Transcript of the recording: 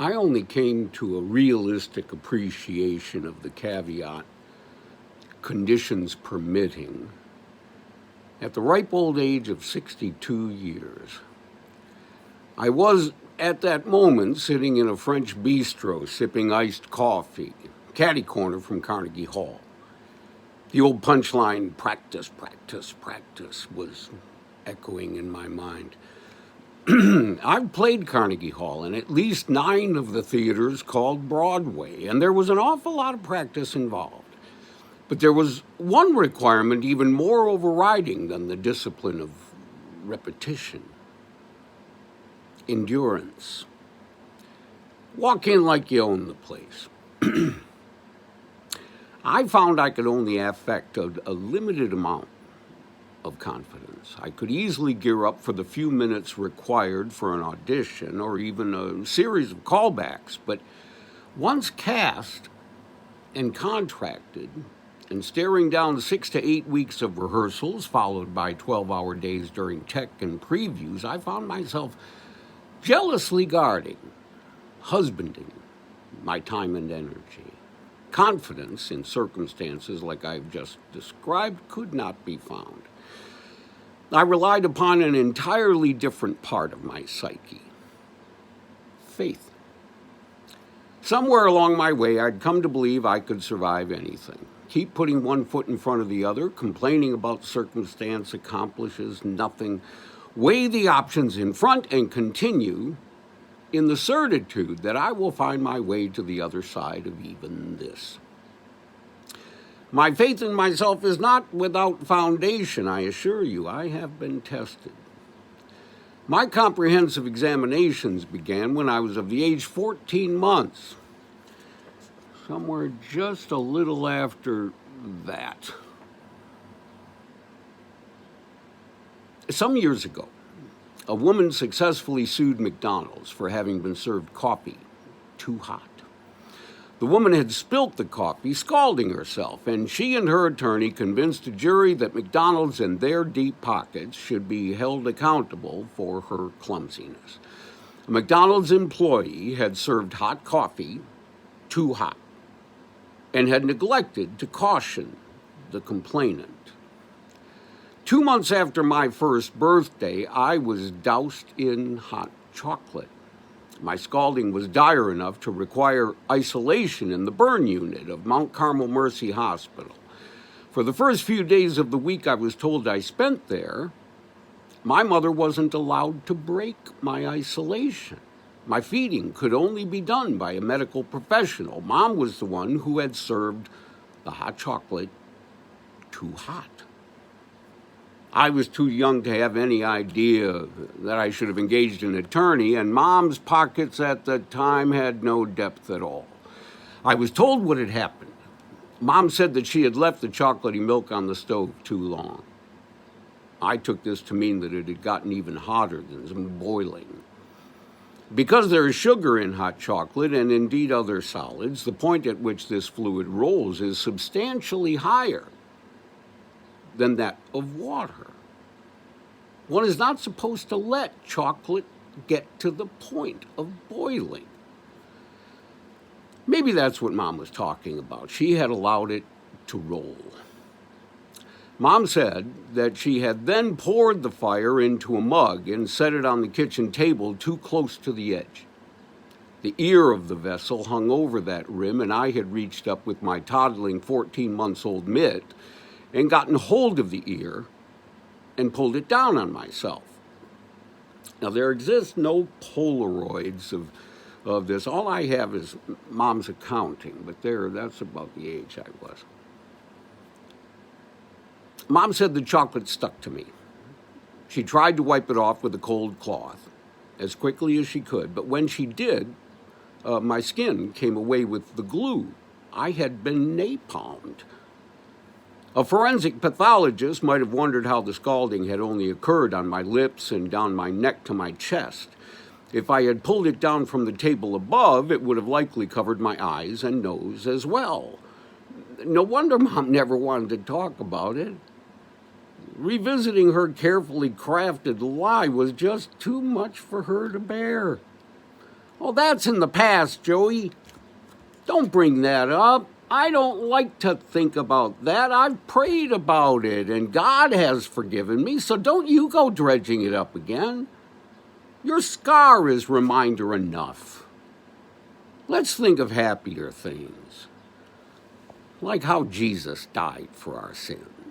I only came to a realistic appreciation of the caveat, conditions permitting, at the ripe old age of 62 years. I was, at that moment, sitting in a French bistro sipping iced coffee, catty corner from Carnegie Hall. The old punchline, practice, practice, practice, was echoing in my mind. I've played Carnegie Hall in at least 9 of the theaters called Broadway, and there was an awful lot of practice involved. But there was one requirement even more overriding than the discipline of repetition: endurance. Walk in like you own the place. I found I could only affect a limited amount of confidence. I could easily gear up for the few minutes required for an audition or even a series of callbacks, but once cast and contracted and staring down 6 to 8 weeks of rehearsals followed by 12-hour days during tech and previews, I found myself jealously guarding, husbanding my time and energy. Confidence in circumstances like I've just described could not be found. I relied upon an entirely different part of my psyche: faith. Somewhere along my way, I'd come to believe I could survive anything. Keep putting one foot in front of the other, complaining about circumstance accomplishes nothing. Weigh the options in front and continue in the certitude that I will find my way to the other side of even this. My faith in myself is not without foundation, I assure you. I have been tested. My comprehensive examinations began when I was of the age 14 months, somewhere just a little after that. Some years ago, a woman successfully sued McDonald's for having been served coffee too hot. The woman had spilt the coffee, scalding herself, and she and her attorney convinced a jury that McDonald's and their deep pockets should be held accountable for her clumsiness. A McDonald's employee had served hot coffee too hot and had neglected to caution the complainant. 2 months after my first birthday, I was doused in hot chocolate. My scalding was dire enough to require isolation in the burn unit of Mount Carmel Mercy Hospital. For the first few days of the week I was told I spent there, my mother wasn't allowed to break my isolation. My feeding could only be done by a medical professional. Mom was the one who had served the hot chocolate too hot. I was too young to have any idea that I should have engaged an attorney, and Mom's pockets at the time had no depth at all. I was told what had happened. Mom said that she had left the chocolatey milk on the stove too long. I took this to mean that it had gotten even hotter than boiling. Because there is sugar in hot chocolate and indeed other solids, the point at which this fluid rolls is substantially higher than that of water. One is not supposed to let chocolate get to the point of boiling. Maybe that's what Mom was talking about. She had allowed it to roll. Mom said that she had then poured the fire into a mug and set it on the kitchen table too close to the edge. The ear of the vessel hung over that rim, and I had reached up with my toddling 14-month-old mitt and gotten hold of the ear and pulled it down on myself. Now, there exist no Polaroids of this. All I have is Mom's accounting, but that's about the age I was. Mom said the chocolate stuck to me. She tried to wipe it off with a cold cloth as quickly as she could, but when she did, my skin came away with the glue. I had been napalmed. A forensic pathologist might have wondered how the scalding had only occurred on my lips and down my neck to my chest. If I had pulled it down from the table above, it would have likely covered my eyes and nose as well. No wonder Mom never wanted to talk about it. Revisiting her carefully crafted lie was just too much for her to bear. Well, that's in the past, Joey. Don't bring that up. I don't like to think about that. I've prayed about it, and God has forgiven me, so don't you go dredging it up again. Your scar is reminder enough. Let's think of happier things, like how Jesus died for our sins.